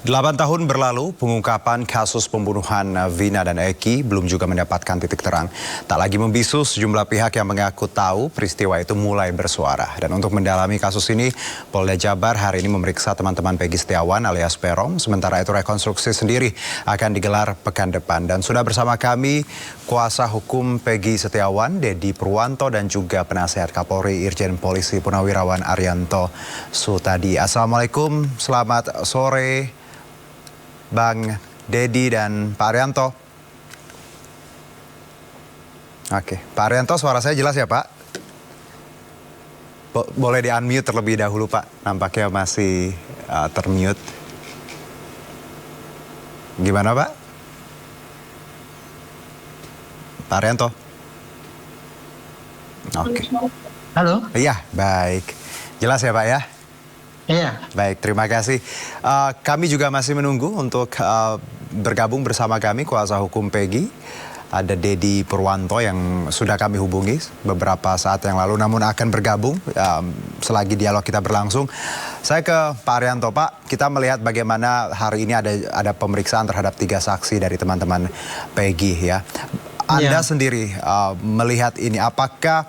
8 tahun berlalu, pengungkapan kasus pembunuhan Vina dan Eki belum juga mendapatkan titik terang. Tak lagi membisu, sejumlah pihak yang mengaku tahu peristiwa itu mulai bersuara. Dan untuk mendalami kasus ini, Polda Jabar hari ini memeriksa teman-teman Peggy Setiawan alias Peron. Sementara itu rekonstruksi sendiri akan digelar pekan depan. Dan sudah bersama kami kuasa hukum Peggy Setiawan, Dedi Purwanto, dan juga penasehat Kapolri Irjen Polisi Purnawirawan Arianto Sutadi. Assalamualaikum, selamat sore. Bang Dedi dan Pak Arianto. Oke, Pak Arianto, suara saya jelas ya Pak? Boleh di-unmute terlebih dahulu Pak, nampaknya masih termute. Gimana Pak? Pak Arianto? Oke. Halo? Iya, baik. Jelas ya Pak ya? Iya. Baik, terima kasih. Kami juga masih menunggu untuk bergabung bersama kami kuasa hukum Peggy. Ada Dedi Purwanto yang sudah kami hubungi beberapa saat yang lalu, namun akan bergabung selagi dialog kita berlangsung. Saya ke Pak Arianto. Pak, kita melihat bagaimana hari ini ada pemeriksaan terhadap 3 saksi dari teman-teman Peggy ya. Anda sendiri melihat ini, apakah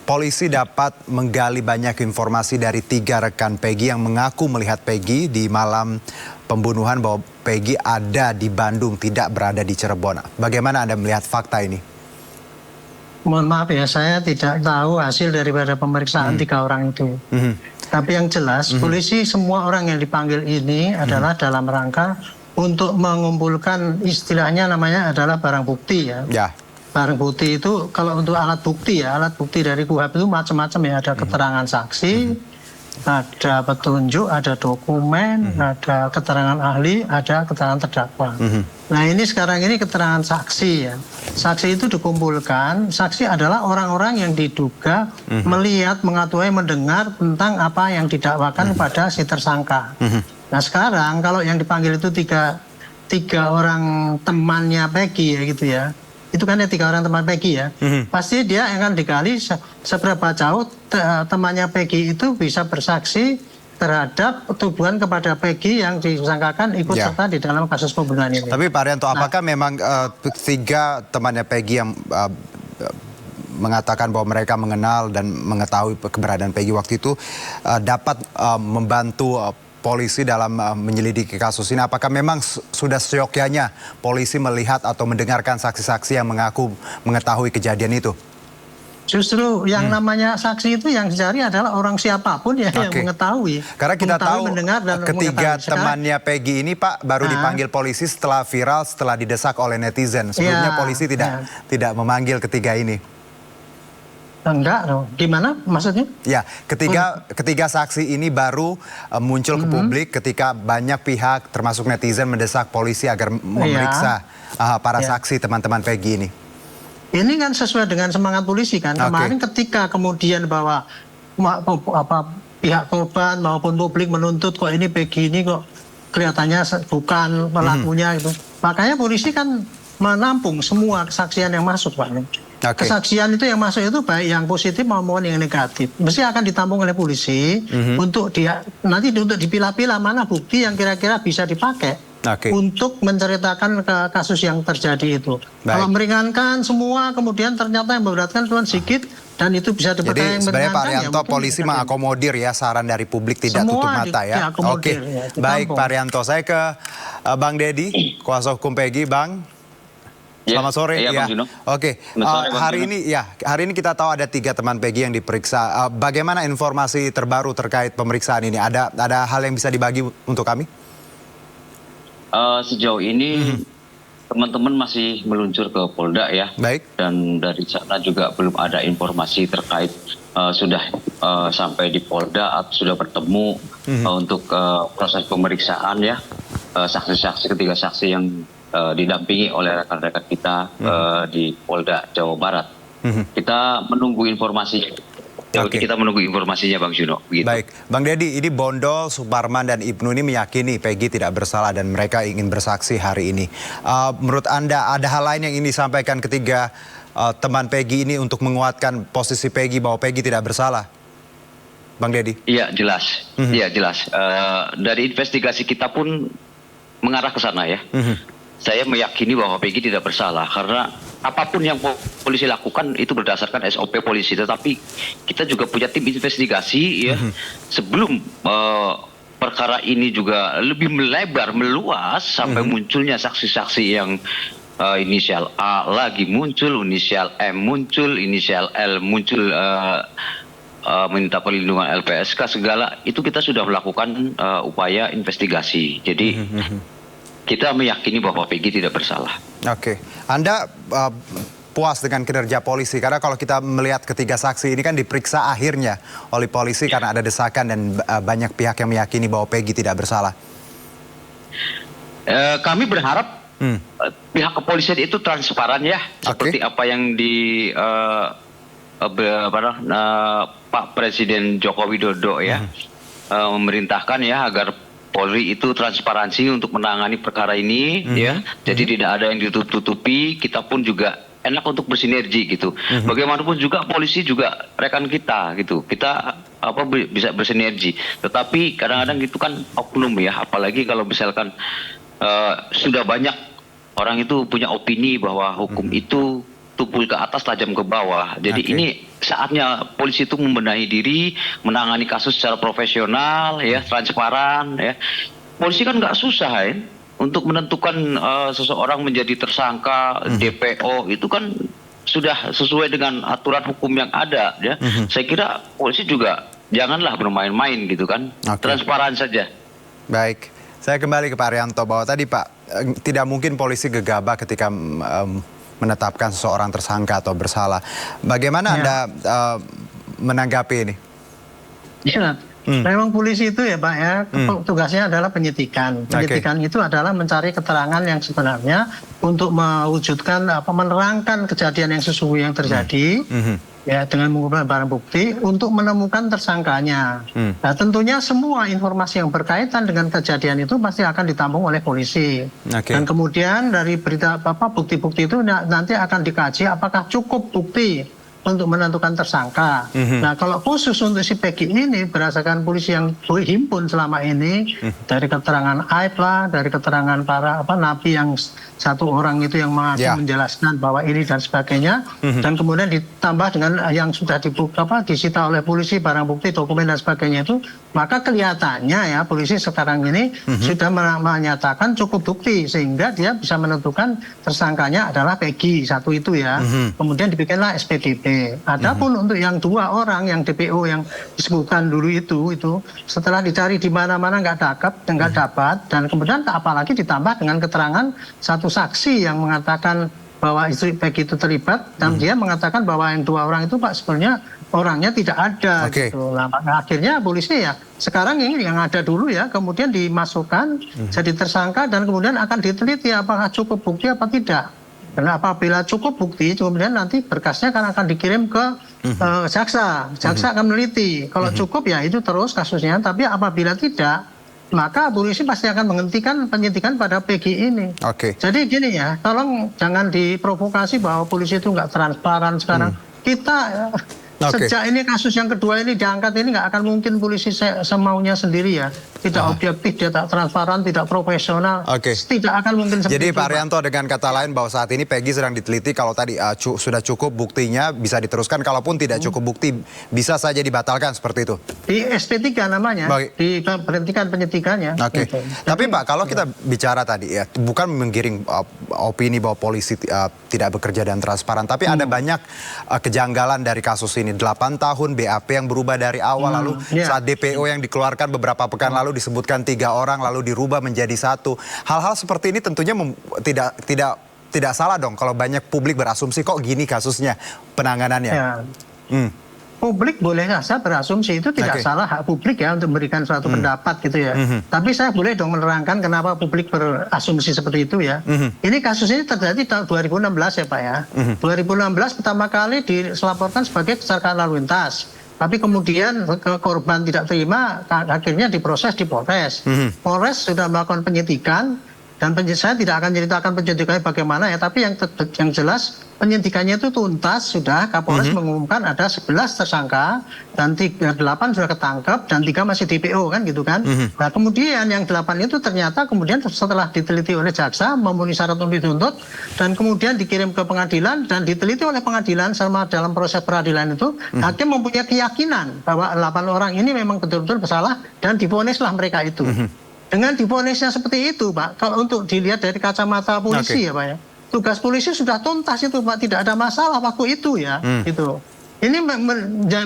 polisi dapat menggali banyak informasi dari 3 rekan Peggy yang mengaku melihat Peggy di malam pembunuhan, bahwa Peggy ada di Bandung, tidak berada di Cirebon. Bagaimana Anda melihat fakta ini? Mohon maaf ya, saya tidak tahu hasil daripada pemeriksaan 3 orang itu. Tapi yang jelas, polisi semua orang yang dipanggil ini adalah dalam rangka untuk mengumpulkan, istilahnya namanya adalah barang bukti ya. Barang bukti itu kalau untuk alat bukti ya, alat bukti dari KUHP itu macam-macam ya. Ada keterangan saksi, ada petunjuk, ada dokumen, ada keterangan ahli, ada keterangan terdakwa. Nah ini sekarang ini keterangan saksi ya. Saksi itu dikumpulkan, saksi adalah orang-orang yang diduga melihat, mengetahui, mendengar tentang apa yang didakwakan pada si tersangka. Nah sekarang kalau yang dipanggil itu tiga orang temannya Peggy ya gitu ya. Itu kan ya 3 orang teman Peggy ya. Pasti dia akan digali seberapa jauh temannya Peggy itu bisa bersaksi terhadap tuduhan kepada Peggy yang disangkakan ikut serta di dalam kasus pembunuhan ini. Tapi Pak Arianto, apakah memang 3 temannya Peggy yang mengatakan bahwa mereka mengenal dan mengetahui keberadaan Peggy waktu itu dapat membantu polisi dalam menyelidiki kasus ini? Apakah memang sudah seyogyanya polisi melihat atau mendengarkan saksi-saksi yang mengaku mengetahui kejadian itu? Justru yang namanya saksi itu yang dicari adalah orang siapapun ya yang mengetahui. Karena kita tahu ketiga temannya Peggy ini Pak baru dipanggil polisi setelah viral, setelah didesak oleh netizen. Sebelumnya polisi tidak memanggil ketiga ini. Enggak, gimana maksudnya? Ya, ketiga saksi ini baru muncul ke publik ketika banyak pihak termasuk netizen mendesak polisi agar memeriksa para saksi teman-teman Peggy ini. Ini kan sesuai dengan semangat polisi kan. Kemarin ketika kemudian bahwa pihak korban maupun publik menuntut kok ini Peggy ini kok kelihatannya bukan pelakunya gitu. Makanya polisi kan menampung semua kesaksian yang masuk Pak. Kesaksian itu yang masuk itu baik yang positif maupun yang negatif. Mesti akan ditampung oleh polisi untuk nanti untuk dipilah-pilah mana bukti yang kira-kira bisa dipakai untuk menceritakan kasus yang terjadi itu. Kalau meringankan semua kemudian ternyata yang memberatkan cuma sedikit dan itu bisa dipercaya. Jadi sebenarnya Pak Arianto polisi mengakomodir ya saran dari publik, tidak tutup mata ya. Oke, baik Pak Arianto. Saya ke Bang Dedi, kuasa hukum Peggy. Bang, selamat sore. Ya. Oke, hari ini kita tahu ada 3 teman Peggy yang diperiksa. Bagaimana informasi terbaru terkait pemeriksaan ini? Ada hal yang bisa dibagi untuk kami? Sejauh ini teman-teman masih meluncur ke Polda ya. Baik. Dan dari sana juga belum ada informasi terkait sudah sampai di Polda atau sudah bertemu untuk proses pemeriksaan ya. Saksi-saksi, 3 saksi yang didampingi oleh rekan-rekan kita di Polda Jawa Barat. Kita menunggu informasi. Kita menunggu informasinya Bang Juno. Begitu. Baik, Bang Dedi, ini Bondol, Suparman, dan Ibnu ini meyakini Peggy tidak bersalah dan mereka ingin bersaksi hari ini. Menurut Anda ada hal lain yang ingin disampaikan ketiga teman Peggy ini untuk menguatkan posisi Peggy bahwa Peggy tidak bersalah? Bang Dedi? Iya jelas, iya jelas. Dari investigasi kita pun mengarah ke sana ya. Saya meyakini bahwa Peggy tidak bersalah karena apapun yang polisi lakukan itu berdasarkan SOP polisi. Tetapi kita juga punya tim investigasi ya sebelum perkara ini juga lebih melebar, meluas sampai munculnya saksi-saksi yang inisial A lagi muncul, inisial M muncul, inisial L muncul, minta perlindungan LPSK segala itu kita sudah melakukan upaya investigasi. Jadi kita meyakini bahwa Peggy tidak bersalah. Oke, Anda puas dengan kinerja polisi karena kalau kita melihat ketiga saksi ini kan diperiksa akhirnya oleh polisi karena ada desakan dan banyak pihak yang meyakini bahwa Peggy tidak bersalah. Kami berharap pihak kepolisian itu transparan ya, seperti apa yang Pak Presiden Joko Widodo ya memerintahkan ya agar Polri itu transparansi untuk menangani perkara ini ya. Jadi tidak ada yang ditutup-tutupi, kita pun juga enak untuk bersinergi gitu. Bagaimanapun juga polisi juga rekan kita gitu. Kita bisa bersinergi. Tetapi kadang-kadang itu kan oknum ya, apalagi kalau misalkan sudah banyak orang itu punya opini bahwa hukum itu tumpul ke atas tajam ke bawah. Jadi ini saatnya polisi itu membenahi diri, menangani kasus secara profesional, ya, transparan, ya. Polisi kan nggak susah ya untuk menentukan seseorang menjadi tersangka, DPO itu kan sudah sesuai dengan aturan hukum yang ada, ya. Saya kira polisi juga janganlah bermain-main gitu kan, transparan saja. Baik, saya kembali ke Pak Arianto bahwa tadi Pak tidak mungkin polisi gegabah ketika menetapkan seseorang tersangka atau bersalah. Bagaimana Anda menanggapi ini? Ya, memang polisi itu ya Pak ya, tugasnya adalah penyidikan. Penyidikan itu adalah mencari keterangan yang sebenarnya untuk mewujudkan menerangkan kejadian yang sesungguhnya yang terjadi. Ya, dengan mengumpulkan barang bukti untuk menemukan tersangkanya. Nah, tentunya semua informasi yang berkaitan dengan kejadian itu pasti akan ditampung oleh polisi. Dan kemudian dari berita bukti-bukti itu nanti akan dikaji apakah cukup bukti untuk menentukan tersangka. Nah, kalau khusus untuk si Peggy ini berdasarkan polisi yang himpun selama ini dari keterangan Aib lah, dari keterangan para napi yang satu orang itu yang menjelaskan bahwa ini dan sebagainya, dan kemudian ditambah dengan yang sudah disita oleh polisi barang bukti, dokumen dan sebagainya itu, maka kelihatannya ya polisi sekarang ini sudah menyatakan cukup bukti sehingga dia bisa menentukan tersangkanya adalah Peggy satu itu ya. Kemudian dibikinlah SPDP. Adapun untuk yang dua orang yang DPO yang disebutkan dulu itu setelah dicari di mana-mana nggak dapat dan kemudian apalagi ditambah dengan keterangan satu saksi yang mengatakan bahwa istri Peggy itu terlibat dan dia mengatakan bahwa yang dua orang itu Pak sebenarnya orangnya tidak ada gitu. Nah, akhirnya polisi ya sekarang ini yang ada dulu ya kemudian dimasukkan jadi tersangka dan kemudian akan diteliti apakah cukup bukti apa tidak. Karena apabila cukup bukti, kemudian nanti berkasnya akan dikirim ke jaksa. Jaksa akan meneliti. Kalau cukup ya itu terus kasusnya. Tapi apabila tidak, maka polisi pasti akan menghentikan penyidikan pada Peggy ini. Jadi gini ya, tolong jangan diprovokasi bahwa polisi itu nggak transparan sekarang. Kita sejak ini kasus yang kedua ini diangkat ini nggak akan mungkin polisi semaunya sendiri ya. Tidak objektif, tidak transparan, tidak profesional. Tidak akan mungkin seperti itu. Jadi Pak Arianto dengan kata lain bahwa saat ini Peggy sedang diteliti, kalau tadi sudah cukup buktinya bisa diteruskan, kalaupun tidak cukup bukti bisa saja dibatalkan seperti itu. Di SP3 namanya, diberhentikan penyidikannya. Gitu. Tapi Pak, kalau kita bicara tadi ya, bukan menggiring opini bahwa polisi tidak bekerja dan transparan, tapi ada banyak kejanggalan dari kasus ini. 8 tahun BAP yang berubah dari awal, lalu saat DPO yang dikeluarkan beberapa pekan lalu disebutkan 3 orang, lalu dirubah menjadi 1. Hal-hal seperti ini tentunya tidak salah dong kalau banyak publik berasumsi kok gini kasusnya penanganannya. Publik boleh saja berasumsi, itu tidak salah hak publik ya untuk memberikan suatu pendapat gitu ya. Tapi saya boleh dong menerangkan kenapa publik berasumsi seperti itu ya. Ini kasus ini terjadi tahun 2016 ya Pak ya. 2016 pertama kali dilaporkan sebagai kecelakaan lalu lintas. Tapi kemudian korban tidak terima, akhirnya diproses di Polres. Polres sudah melakukan penyidikan dan saya tidak akan ceritakan penyidikannya bagaimana ya. Tapi yang jelas penyidikannya itu tuntas sudah, Kapolres mengumumkan ada 11 tersangka dan 8 sudah ketangkap dan 3 masih DPO kan gitu kan. Nah kemudian yang 8 itu ternyata kemudian setelah diteliti oleh jaksa memenuhi syarat untuk dituntut dan kemudian dikirim ke pengadilan dan diteliti oleh pengadilan selama dalam proses peradilan itu hakim mempunyai keyakinan bahwa 8 orang ini memang betul-betul bersalah dan divonislah mereka itu. Dengan divonisnya seperti itu Pak, kalau untuk dilihat dari kacamata polisi ya Pak ya, tugas polisi sudah tuntas itu Pak, tidak ada masalah waktu itu ya, gitu. Ini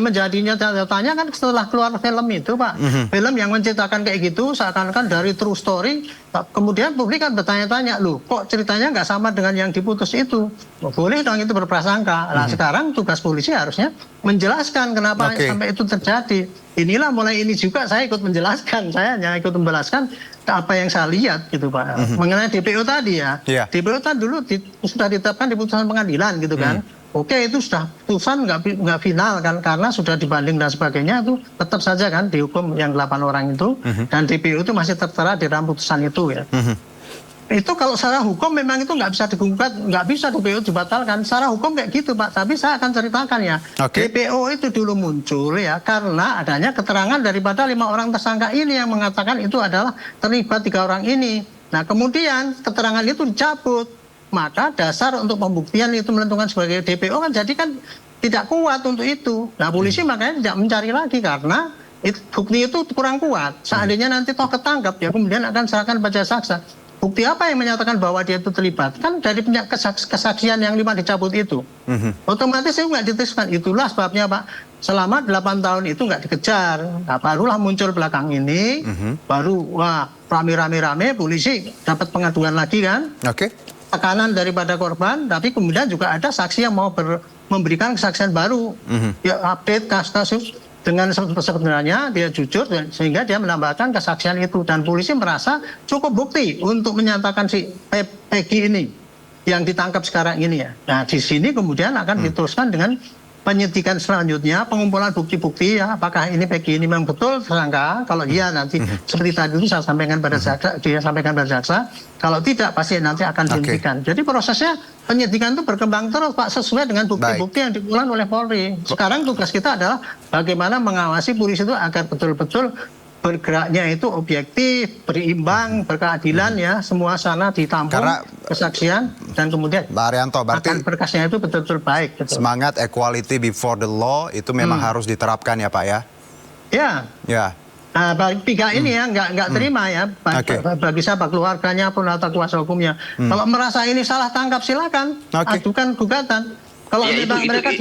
menjadinya tanya kan setelah keluar film itu Pak, film yang menceritakan kayak gitu seakan-akan dari true story, kemudian publik kan bertanya-tanya, loh kok ceritanya nggak sama dengan yang diputus itu? Boleh dong itu berprasangka. Nah sekarang tugas polisi harusnya menjelaskan kenapa sampai itu terjadi. Inilah mulai ini juga saya ikut menjelaskan, saya hanya ikut menjelaskan apa yang saya lihat gitu Pak. Mengenai DPO tadi ya, DPO tadi dulu sudah ditetapkan di putusan pengadilan gitu kan. Oke itu sudah putusan nggak final kan karena sudah dibanding dan sebagainya itu tetap saja kan dihukum yang 8 orang itu dan DPO itu masih tertera di dalam putusan itu ya. Itu kalau secara hukum memang itu nggak bisa digugat, nggak bisa DPO dibatalkan. Secara hukum kayak gitu Pak. Tapi saya akan ceritakan ya. DPO itu dulu muncul ya karena adanya keterangan daripada 5 orang tersangka ini yang mengatakan itu adalah terlibat 3 orang ini. Nah kemudian keterangan itu dicabut. Maka dasar untuk pembuktian itu menentukan sebagai DPO kan jadi kan tidak kuat untuk itu. Nah polisi makanya tidak mencari lagi karena bukti itu kurang kuat. Seandainya nanti toh ketangkap ya kemudian akan serahkan pada jaksa. Bukti apa yang menyatakan bahwa dia itu terlibat? Kan dari kesaksian yang 5 dicabut itu. Otomatis itu nggak diteruskan. Itulah sebabnya Pak, selama 8 tahun itu nggak dikejar. Nah, barulah muncul belakang ini, baru wah rame-rame polisi dapat pengaduan lagi kan. Tekanan daripada korban, tapi kemudian juga ada saksi yang mau memberikan kesaksian baru. Ya update kasus dengan sebenarnya dia jujur sehingga dia menambahkan kesaksian itu dan polisi merasa cukup bukti untuk menyatakan si Peggy ini yang ditangkap sekarang ini ya. Nah di sini kemudian akan diteruskan dengan penyidikan selanjutnya, pengumpulan bukti-bukti ya, apakah ini Peggy ini memang betul tersangka. Kalau iya nanti seperti tadi itu saya sampaikan pada jaksa, dia sampaikan pada jaksa. Kalau tidak pasti nanti akan dihentikan. Jadi prosesnya penyidikan itu berkembang terus Pak sesuai dengan bukti-bukti yang dikumpulkan oleh Polri. Sekarang tugas kita adalah bagaimana mengawasi polisi itu agar betul-betul bergeraknya itu objektif, berimbang, berkeadilan ya, semua sana ditampung kesaksian dan kemudian Pak Haryanto, berarti berkasnya itu betul-betul baik. Semangat equality before the law itu memang harus diterapkan ya Pak ya? Ya. Nah, bagi 3 ini ya nggak terima ya bagi siapa keluarganya pun atau kuasa hukumnya. Kalau merasa ini salah tangkap silakan ajukan gugatan. Kalau mereka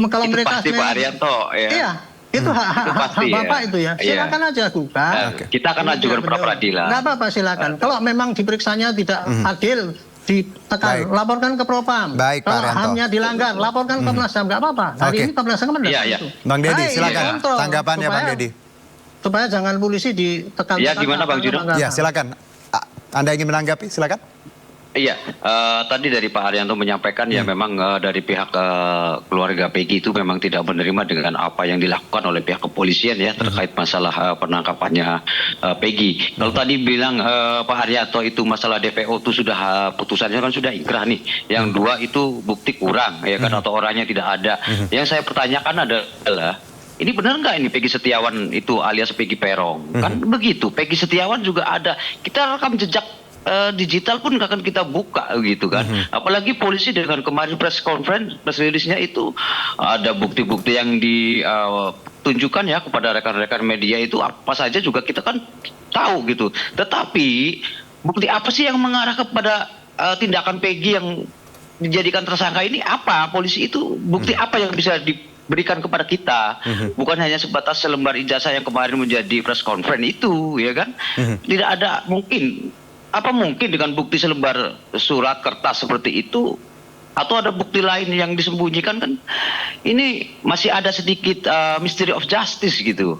kalau mereka pasti Pak Haryanto ya. Iya. Itu hak Bapak itu ya. Silakan aja gugat. Kita akan ajukan pra peradilan. Nggak apa-apa silakan. Kalau memang diperiksanya tidak adil, ditekan, laporkan ke Propam. Kalau HAM-nya dilanggar, laporkan ke Komnas HAM. Nggak apa-apa. Hari ini Komnas HAM kan itu. Bang Deddy silakan tanggapannya Bang Deddy. Supaya jangan polisi ditekan. Ya gimana Bang Juno? Ya silakan. Anda ingin menanggapi? Silakan. Iya, tadi dari Pak Haryanto menyampaikan ya memang dari pihak keluarga Peggy itu memang tidak menerima dengan apa yang dilakukan oleh pihak kepolisian ya terkait masalah penangkapannya Peggy. Kalau tadi bilang Pak Haryanto itu masalah DPO itu sudah putusannya kan sudah ingkrah nih. Yang 2 itu bukti kurang ya kan atau orangnya tidak ada. Yang saya pertanyakan adalah ini benar nggak ini Peggy Setiawan itu alias Peggy Peron? Kan begitu. Peggy Setiawan juga ada. Kita rekam jejak digital pun akan kita buka gitu kan. Apalagi polisi dengan kemarin press conference, press release-nya itu ada bukti-bukti yang ditunjukkan ya kepada rekan-rekan media itu apa saja juga kita kan tahu gitu. Tetapi bukti apa sih yang mengarah kepada tindakan Peggy yang dijadikan tersangka ini apa? Polisi itu bukti apa yang bisa diberikan kepada kita? Bukan hanya sebatas selembar ijazah yang kemarin menjadi press conference itu ya kan. Tidak ada mungkin. Apa mungkin dengan bukti selembar surat kertas seperti itu atau ada bukti lain yang disembunyikan kan ini masih ada sedikit mystery of justice gitu.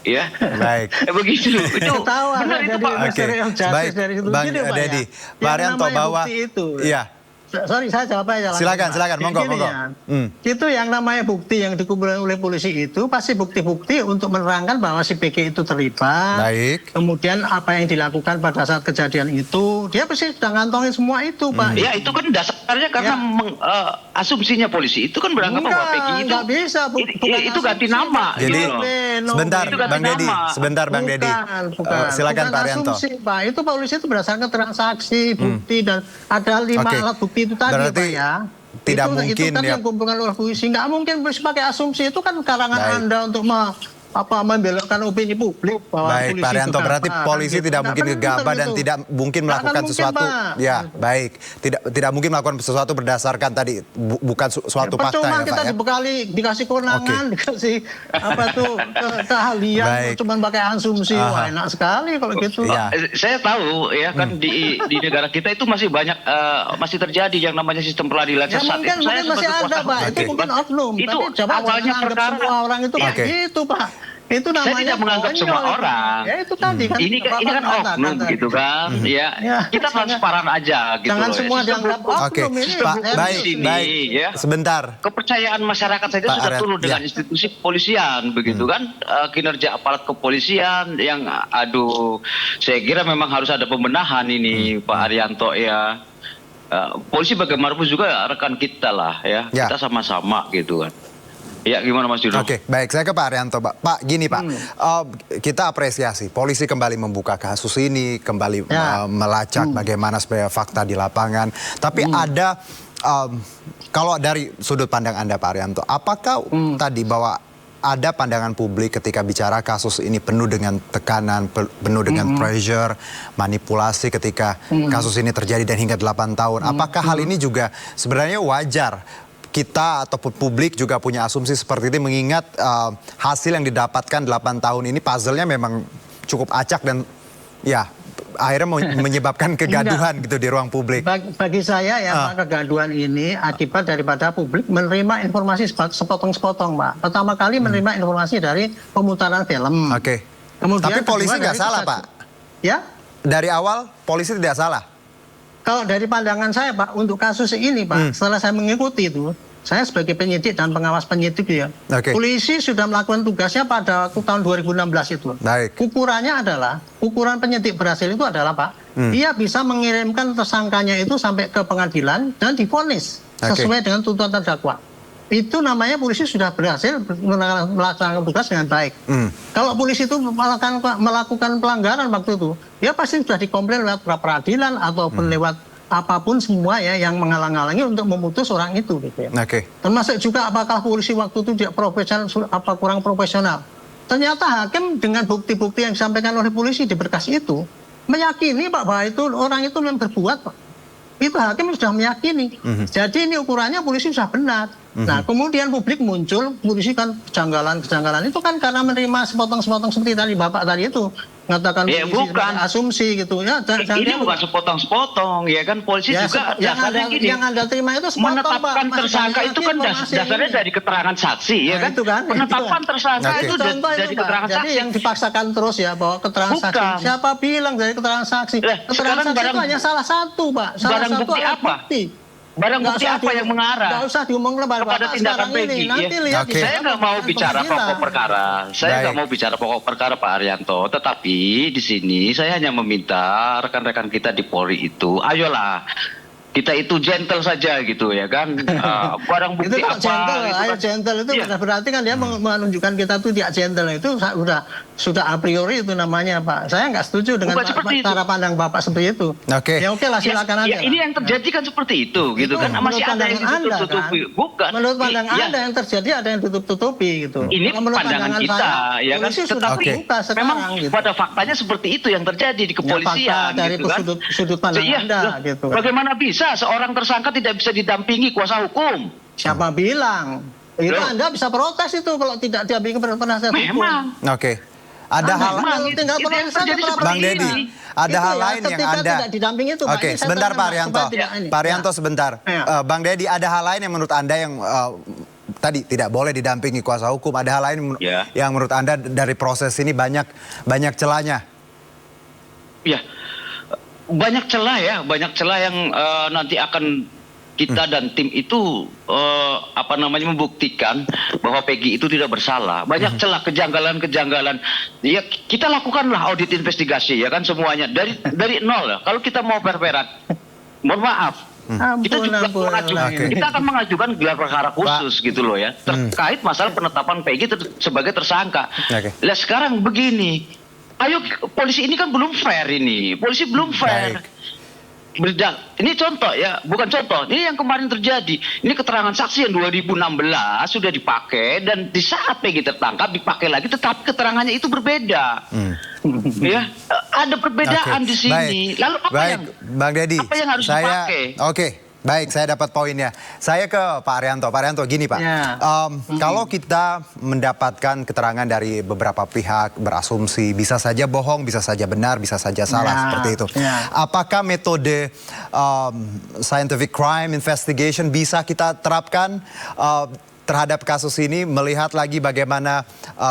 Ya. Baik. Begitu. Itu tahu benar itu Pak. Mystery of justice dari situ. Bang Deddy, Pak Haryanto bahwa iya. Sorry, saya jawab aja. Silakan, monggo. Ya. Itu yang namanya bukti yang dikumpulkan oleh polisi itu pasti bukti-bukti untuk menerangkan bahwa si PG itu terlibat. Baik. Kemudian apa yang dilakukan pada saat kejadian itu dia pasti sudah ngantongin semua itu, Pak. Ya itu kan dasarnya karena asumsinya polisi itu kan beranggap bahwa Peggy itu nggak bisa, itu ganti nama. Jadi gitu loh. sebentar Itu ganti Bang Dedi, nama. sebentar Bang Dedi. Silakan Bukan Pak Arianto. asumsi, Pak. Itu polisi itu berdasarkan transaksi, bukti dan ada 5 Oke. alat bukti itu tadi, Berarti Pak ya. tidak itu mungkin kan ya. yang kumpulkan oleh polisi. Nggak mungkin polisi pakai asumsi, itu kan karangan Baik. Anda untuk membelokkan opini publik bahwa Baik, polisi Pak Arianto, itu berarti gabah, polisi gitu. tidak Nggak mungkin benar gegabah dan itu. tidak mungkin Nggak akan melakukan mungkin, sesuatu. Pak. Ya, baik. Tidak mungkin melakukan sesuatu berdasarkan tadi bukan suatu fakta Percuma ya, Pak kita ya. dibekali, dikasih kewenangan, dikasih keahlian, Baik. cuma pakai asumsi. Wah, enak sekali kalau gitu. Iya. Saya tahu ya kan di negara kita itu masih banyak masih terjadi yang namanya sistem peradilan Ya sesat. mungkin Itu saya masih sebagai ada, kuasa Pak. hukum. Itu Oke. mungkin oknum. Itu Tapi coba awalnya jangan anggap perkara. semua orang itu kayak Oke. gitu, Pak. Itu namanya Saya tidak menganggap konyol semua itu. orang. Ya itu tadi kan. Ini kan Bapak mengatakan oknum tadi. gitu kan. Ya, Ya, kita transparan aja gitu Jangan loh. semua Sistem dianggap hukum- Oke, oknum ini. Pak, serius baik, ini. baik. ya. Sebentar. Kepercayaan masyarakat saja Pak sudah Arianto, turun dengan ya. institusi kepolisian begitu kan. Kinerja aparat kepolisian yang saya kira memang harus ada pembenahan ini Pak Arianto ya. Polisi bagaimanapun juga rekan kita lah ya. Ya. Kita sama-sama gitu kan. Ya gimana Mas Juno? Oke, baik. Saya ke Pak Arianto, Pak. Pak, gini Pak, kita apresiasi polisi kembali membuka kasus ini, kembali melacak bagaimana sebenarnya fakta di lapangan. Tapi ada, kalau dari sudut pandang Anda Pak Arianto, apakah tadi bahwa ada pandangan publik ketika bicara kasus ini penuh dengan tekanan, penuh dengan pressure, manipulasi ketika kasus ini terjadi dan hingga 8 tahun. Apakah hal ini juga sebenarnya wajar? Kita ataupun publik juga punya asumsi seperti itu mengingat hasil yang didapatkan 8 tahun ini puzzle-nya memang cukup acak dan ya akhirnya menyebabkan kegaduhan gitu di ruang publik. Bagi saya ya Pak, kegaduhan ini akibat daripada publik menerima informasi sepotong-sepotong, Pak. Pertama kali menerima informasi dari pemutaran film. Oke. Kemudian Tapi polisi kedua nggak dari salah, kesaksian. Pak. Ya, Dari awal polisi tidak salah. kalau dari pandangan saya Pak, untuk kasus ini Pak, setelah saya mengikuti itu, saya sebagai penyidik dan pengawas penyidik ya, Oke. polisi sudah melakukan tugasnya pada waktu tahun 2016 itu. Baik. Ukurannya adalah, ukuran penyidik berhasil itu adalah Pak, dia bisa mengirimkan tersangkanya itu sampai ke pengadilan dan divonis sesuai dengan tuntutan terdakwa. Itu namanya polisi sudah berhasil melaksanakan tugas dengan baik. Kalau polisi itu melakukan pelanggaran waktu itu, ya pasti sudah dikomplain lewat peradilan ataupun lewat apapun semua ya yang menghalang-halangi untuk memutus orang itu gitu ya. Oke. Termasuk juga apakah polisi waktu itu tidak profesional, apa kurang profesional. Ternyata hakim dengan bukti-bukti yang disampaikan oleh polisi di berkas itu meyakini Pak bahwa itu orang itu memang berbuat Pak. Itu hakim sudah meyakini. Jadi ini ukurannya polisi sudah benar. Nah kemudian publik muncul, polisi kan kejanggalan-kejanggalan itu kan karena menerima sepotong-sepotong seperti tadi Bapak tadi itu mengatakan Ya, polisi bukan. asumsi gitu ya. Ini bukan sepotong-sepotong ya kan polisi Ya, juga yang dasarnya anda, gini. yang anda terima itu sepotong, Menetapkan Pak. tersangka Masih itu kan banyak informasi dasarnya ini. dari keterangan saksi ya Nah, kan. itu kan, Penetapan itu. tersangka Oke. itu Contoh dari itu, Pak. keterangan Jadi saksi. yang dipaksakan terus ya bahwa keterangan Bukan. saksi. Siapa bilang dari keterangan saksi? Lah, Keterangan sekarang saksi itu barang- hanya salah satu, Pak. Salah barang satu bukti alat apa? bukti. Barang Nggak bukti usah apa yang mengarah Nggak usah diomong lebar kepada Bapak tindakan sekarang ini. Peggy Nanti ya. lihat Oke. di Saya nggak mau bicara pengadilan. pokok perkara. Saya nggak Baik. mau bicara pokok perkara Pak Arianto. Tetapi di sini saya hanya meminta rekan-rekan kita di Polri itu, ayolah kita itu gentle saja gitu ya kan. Barang Itu bukti kok apa? gentle, gitu ayo kan. gentle itu Iya. berarti kan dia menunjukkan kita tuh tidak gentle itu sudah a priori itu namanya Pak. Saya nggak setuju dengan Bukan seperti itu. cara pandang Bapak seperti itu. Oke. Ya oke lah silakan aja. Ya, ini lah. yang terjadi kan seperti itu gitu kan. menurut Masih ada yang pandangan Anda, ditutup-tutupi. kan? Bukan. Menurut pandangan Iya. Anda yang terjadi ada yang tutup-tutupi gitu. Ini Kalau menurut pandangan kita saya, ya kan, polisi sudah tetapi terbuka sekarang memang gitu. pada faktanya seperti itu yang terjadi di kepolisian fakta dari gitu kan. sudut pandang Iya, Anda, loh, gitu. Bagaimana bisa seorang tersangka tidak bisa didampingi kuasa hukum? Siapa bilang? Itu Loh. Anda bisa protes itu kalau tidak didampingi penasihat hukum. Memang. Oke. Ada hal Memang, tinggal itu yang protes saja terjadi pra seperti Bang ini. Dedi, ada Itu hal ya, lain yang ketika Anda. tidak didampingi itu, Pak. Oke, Ini saya sebentar terangkan Pak Arianto. supaya tidak ini. Pak Arianto Ya. sebentar. Ya. Bang Dedi, ada hal lain yang menurut Anda yang tadi tidak boleh didampingi kuasa hukum. Ada hal lain Ya. yang menurut Anda dari proses ini banyak celahnya. Ya, banyak celah ya, banyak celah yang nanti akan kita dan tim itu membuktikan bahwa Peggy itu tidak bersalah. Banyak celah kejanggalan-kejanggalan. Ya kita lakukanlah audit investigasi ya kan semuanya dari nol ya. Kalau kita mau fair-fairan, mohon maaf. Kita juga kita akan mengajukan gelar perkara khusus gitu loh ya terkait masalah penetapan Peggy sebagai tersangka. Lah sekarang begini, ayo polisi ini kan belum fair ini, polisi belum fair. Ini contoh ya, bukan contoh. Ini yang kemarin terjadi. Ini keterangan saksi yang 2016 sudah dipakai dan di saat Peggy tertangkap dipakai lagi, tetapi keterangannya itu berbeda. Ya, ada perbedaan di sini. Lalu Bang Deddy, apa yang harus dipakai? Baik, saya dapat poinnya. Saya ke Pak Arianto. Pak Arianto, gini Pak. Kalau kita mendapatkan keterangan dari beberapa pihak berasumsi bisa saja bohong, bisa saja benar, bisa saja salah seperti itu. Apakah metode scientific crime investigation bisa kita terapkan terhadap kasus ini, melihat lagi bagaimana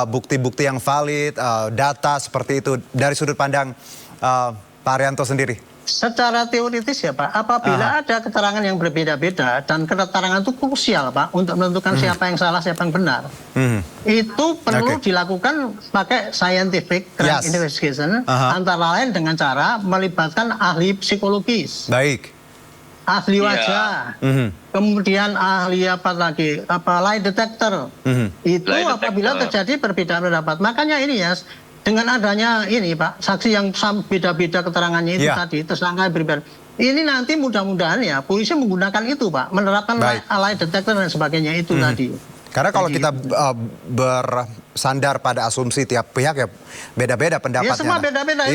bukti-bukti yang valid, data seperti itu dari sudut pandang Pak Arianto sendiri? Secara teoritis ya Pak, apabila ada keterangan yang berbeda-beda dan keterangan itu krusial Pak untuk menentukan siapa yang salah, siapa yang benar, itu perlu dilakukan pakai scientific crime investigation, antara lain dengan cara melibatkan ahli psikologis. Ahli wajah, kemudian ahli lie detector. Itu apabila terjadi perbedaan pendapat. Makanya ini ya, dengan adanya ini Pak, saksi yang beda-beda keterangannya itu tadi, tersangka berbeda. Ini nanti mudah-mudahan ya polisi menggunakan itu Pak, menerapkan lie detector dan sebagainya itu tadi. Karena kalau kita bersandar pada asumsi tiap pihak ya beda-beda pendapatnya. Ya semua beda-beda.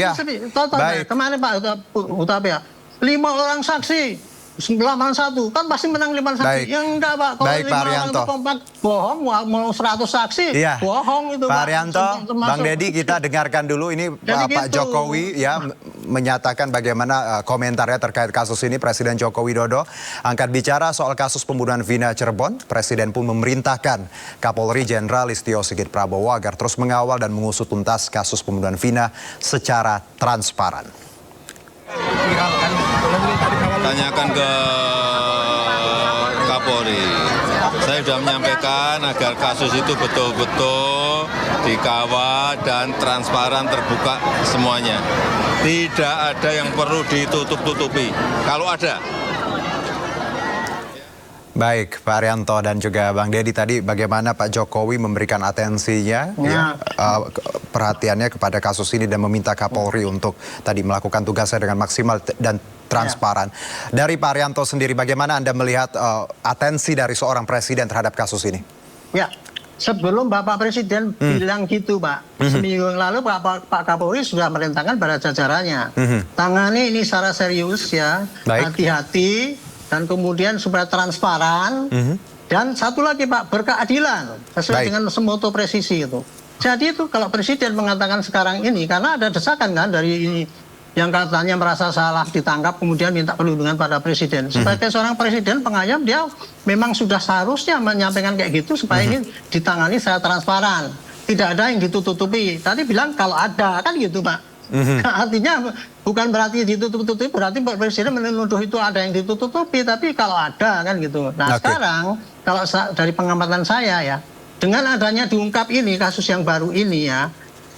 Kemarin Pak Utapia, 5 orang saksi, 91 kan pasti menang 5 saksi. Yang enggak Pak, kalau 5 orang itu kompak bohong, mau 100 saksi bohong itu Pak Arianto, Bang Deddy, kita dengarkan dulu ini Pak Jokowi ya menyatakan bagaimana komentarnya terkait kasus ini. Presiden Joko Widodo angkat bicara soal kasus pembunuhan Vina Cirebon. Presiden pun memerintahkan Kapolri Jenderal Listio Sigit Prabowo agar terus mengawal dan mengusut tuntas kasus pembunuhan Vina secara transparan. Tanyakan ke Kapolri. Saya sudah menyampaikan agar kasus itu betul-betul dikawal dan transparan, terbuka semuanya. Tidak ada yang perlu ditutup-tutupi. Kalau ada. Baik, Pak Arianto dan juga Bang Deddy, tadi bagaimana Pak Jokowi memberikan atensinya, perhatiannya kepada kasus ini dan meminta Kapolri untuk tadi melakukan tugasnya dengan maksimal dan transparan. Dari Pak Arianto sendiri, bagaimana Anda melihat atensi dari seorang presiden terhadap kasus ini? Ya, sebelum Bapak Presiden bilang gitu Pak, seminggu yang lalu Pak Kapolri sudah merintahkan pada jajarannya, tangani ini secara serius ya, hati-hati, dan kemudian supaya transparan, dan satu lagi Pak, berkeadilan sesuai dengan semoto presisi itu. Jadi itu kalau Presiden mengatakan sekarang ini, karena ada desakan kan dari ini yang katanya merasa salah ditangkap kemudian minta perlindungan pada Presiden. Sebagai seorang Presiden pengayom, dia memang sudah seharusnya menyampaikan kayak gitu supaya ini ditangani secara transparan, tidak ada yang ditutupi. Tadi bilang kalau ada kan gitu Pak. Artinya bukan berarti ditutup-tutupi, berarti Presiden menuduh itu ada yang ditutupi, tapi kalau ada kan gitu. Nah sekarang kalau dari pengamatan saya ya, dengan adanya diungkap ini kasus yang baru ini ya,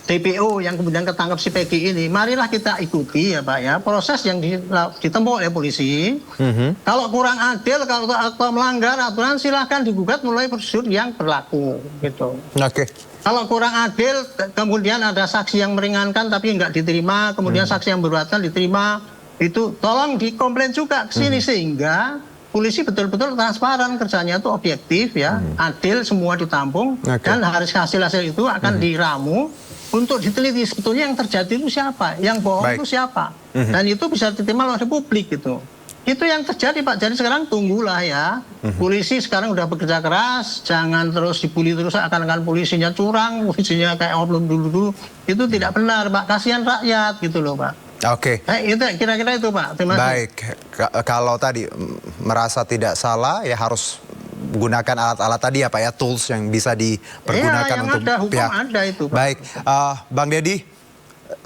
DPO yang kemudian ketangkap si Peggy ini, marilah kita ikuti ya Pak ya, proses yang ditempuh oleh polisi. Kalau kurang adil, kalau atau melanggar aturan, silahkan digugat melalui prosedur yang berlaku gitu. Kalau kurang adil, kemudian ada saksi yang meringankan tapi nggak diterima, kemudian saksi yang berwatan diterima, itu tolong dikomplain juga ke sini sehingga polisi betul-betul transparan, kerjanya itu objektif ya, adil, semua ditampung, dan hasil-hasil itu akan diramu untuk diteliti sebetulnya yang terjadi itu siapa, yang bohong itu siapa, dan itu bisa diterima oleh publik gitu. Itu yang terjadi Pak. Jadi sekarang tunggulah ya. Polisi sekarang udah bekerja keras, jangan terus dibully terus akan polisinya curang, polisinya kayak belum dulu-dulu. Itu tidak benar Pak. Kasihan rakyat gitu loh Pak. Itu kira-kira itu Pak. Terima kasih. Baik, kalau tadi merasa tidak salah ya harus gunakan alat-alat tadi ya Pak ya, tools yang bisa dipergunakan yang untuk ada, hukum pihak. ada itu Pak. Baik, Bang Deddy,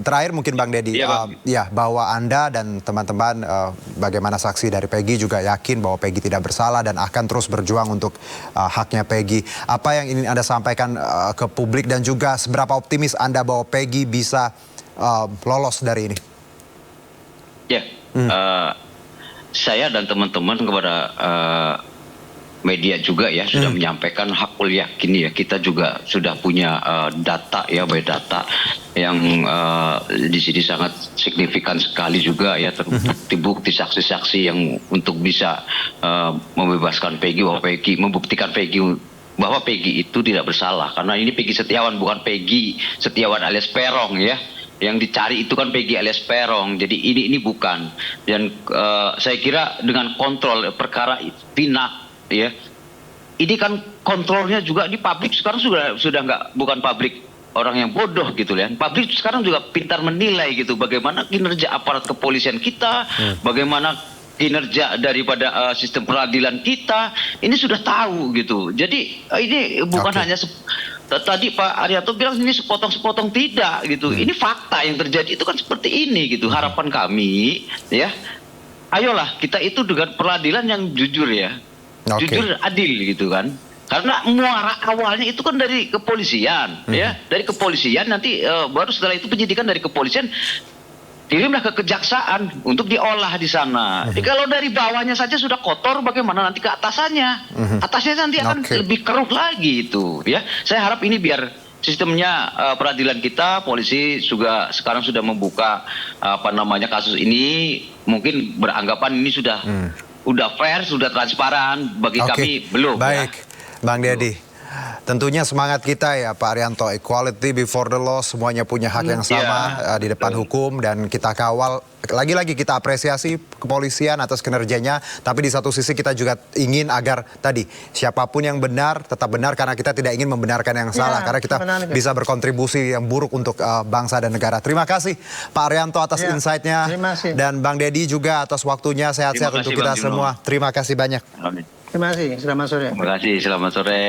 terakhir mungkin Bang Deddy, Iya, Bang. ya bahwa Anda dan teman-teman bagaimana saksi dari Peggy juga yakin bahwa Peggy tidak bersalah dan akan terus berjuang untuk haknya Peggy. Apa yang ingin Anda sampaikan ke publik dan juga seberapa optimis Anda bahwa Peggy bisa lolos dari ini? Ya, saya dan teman-teman kepada media juga ya sudah menyampaikan hakul yakin ya, kita juga sudah punya data ya, data yang di sini sangat signifikan sekali juga ya, terbukti saksi-saksi yang untuk bisa membebaskan Peggy, bahwa Peggy membuktikan bahwa Peggy itu tidak bersalah, karena ini Peggy Setiawan bukan Peggy Setiawan alias Perong ya. Yang dicari itu kan Peggy alias Perong, jadi ini bukan. Dan saya kira dengan kontrol perkara pinak ya, ini kan kontrolnya juga di publik sekarang sudah nggak, bukan publik orang yang bodoh gitu ya. Publik sekarang juga pintar menilai gitu, bagaimana kinerja aparat kepolisian kita, bagaimana kinerja daripada sistem peradilan kita, ini sudah tahu gitu. Jadi ini bukan hanya tadi Pak Arianto bilang ini sepotong-sepotong, tidak gitu. Ini fakta yang terjadi itu kan seperti ini gitu. Harapan kami ya, ayolah kita itu dengan peradilan yang jujur ya. Jujur adil gitu kan, karena muara awalnya itu kan dari kepolisian ya, dari kepolisian nanti baru setelah itu penyidikan dari kepolisian kirimlah ke kejaksaan untuk diolah di sana. Jadi kalau dari bawahnya saja sudah kotor, bagaimana nanti ke atasannya? Atasnya nanti akan lebih keruh lagi itu ya. Saya harap ini biar sistemnya peradilan kita, polisi juga sekarang sudah membuka kasus ini, mungkin beranggapan ini sudah fair, sudah transparan. Bagi kami belum. Baik, ya. Bang Deddy. Tentunya semangat kita ya Pak Arianto, equality before the law, semuanya punya hak yang sama di depan hukum, dan kita kawal. Lagi-lagi kita apresiasi kepolisian atas kinerjanya, tapi di satu sisi kita juga ingin agar tadi siapapun yang benar tetap benar, karena kita tidak ingin membenarkan yang salah, karena kita bisa berkontribusi yang buruk untuk bangsa dan negara. Terima kasih Pak Arianto atas insight-nya, dan Bang Deddy juga atas waktunya. Sehat-sehat untuk kita semua. Terima kasih banyak. Amin. Terima kasih, selamat sore. Terima kasih, selamat sore.